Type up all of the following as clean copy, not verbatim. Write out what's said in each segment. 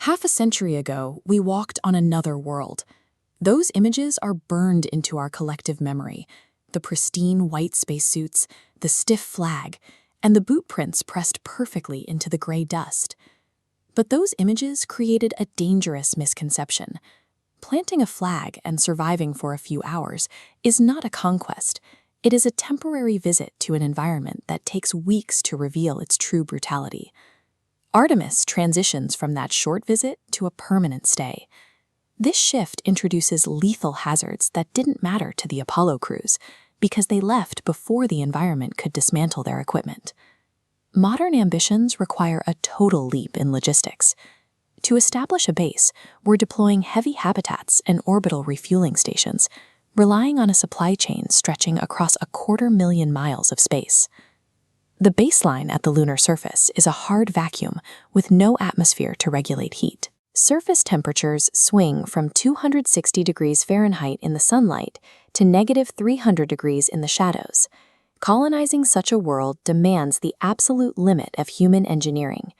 Half a century ago, we walked on another world. Those images are burned into our collective memory. The pristine white spacesuits, the stiff flag, and the boot prints pressed perfectly into the gray dust. But those images created a dangerous misconception. Planting a flag and surviving for a few hours is not a conquest. It is a temporary visit to an environment that takes weeks to reveal its true brutality. Artemis transitions from that short visit to a permanent stay. This shift introduces lethal hazards that didn't matter to the Apollo crews because they left before the environment could dismantle their equipment. Modern ambitions require a total leap in logistics. To establish a base, we're deploying heavy habitats and orbital refueling stations, relying on a supply chain stretching across 250,000 miles of space. The baseline at the lunar surface is a hard vacuum with no atmosphere to regulate heat. Surface temperatures swing from 260 degrees Fahrenheit in the sunlight to -300 degrees in the shadows. Colonizing such a world demands the absolute limit of human engineering.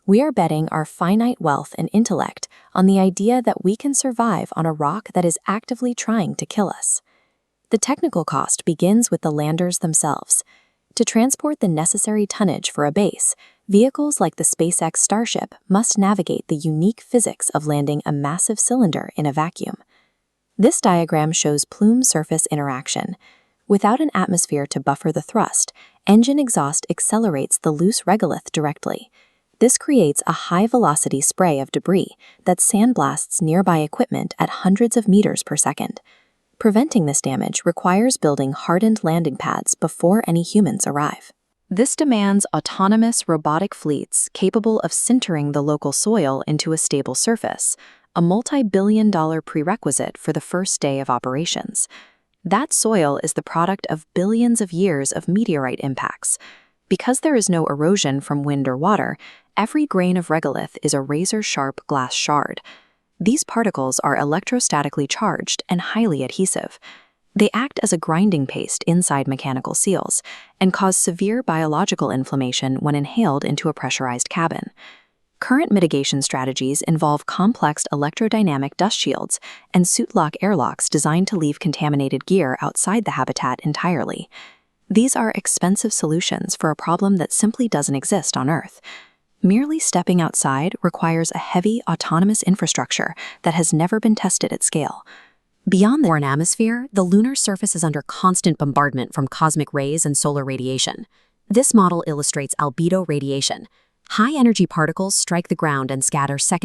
We are betting our finite wealth and intellect on the idea that we can survive on a rock that is actively trying to kill us. The technical cost begins with the landers themselves. To transport the necessary tonnage for a base, vehicles like the SpaceX Starship must navigate the unique physics of landing a massive cylinder in a vacuum. This diagram shows plume-surface interaction. Without an atmosphere to buffer the thrust, engine exhaust accelerates the loose regolith directly. This creates a high-velocity spray of debris that sandblasts nearby equipment at hundreds of meters per second. Preventing this damage requires building hardened landing pads before any humans arrive. This demands autonomous robotic fleets capable of sintering the local soil into a stable surface, a multi-billion-dollar prerequisite for the first day of operations. That soil is the product of billions of years of meteorite impacts. Because there is no erosion from wind or water, every grain of regolith is a razor-sharp glass shard. These particles are electrostatically charged and highly adhesive. They act as a grinding paste inside mechanical seals and cause severe biological inflammation when inhaled into a pressurized cabin. Current mitigation strategies involve complex electrodynamic dust shields and suit-lock airlocks designed to leave contaminated gear outside the habitat entirely. These are expensive solutions for a problem that simply doesn't exist on Earth. Merely stepping outside requires a heavy, autonomous infrastructure that has never been tested at scale. Beyond the foreign atmosphere, the lunar surface is under constant bombardment from cosmic rays and solar radiation. This model illustrates albedo radiation. High-energy particles strike the ground and scatter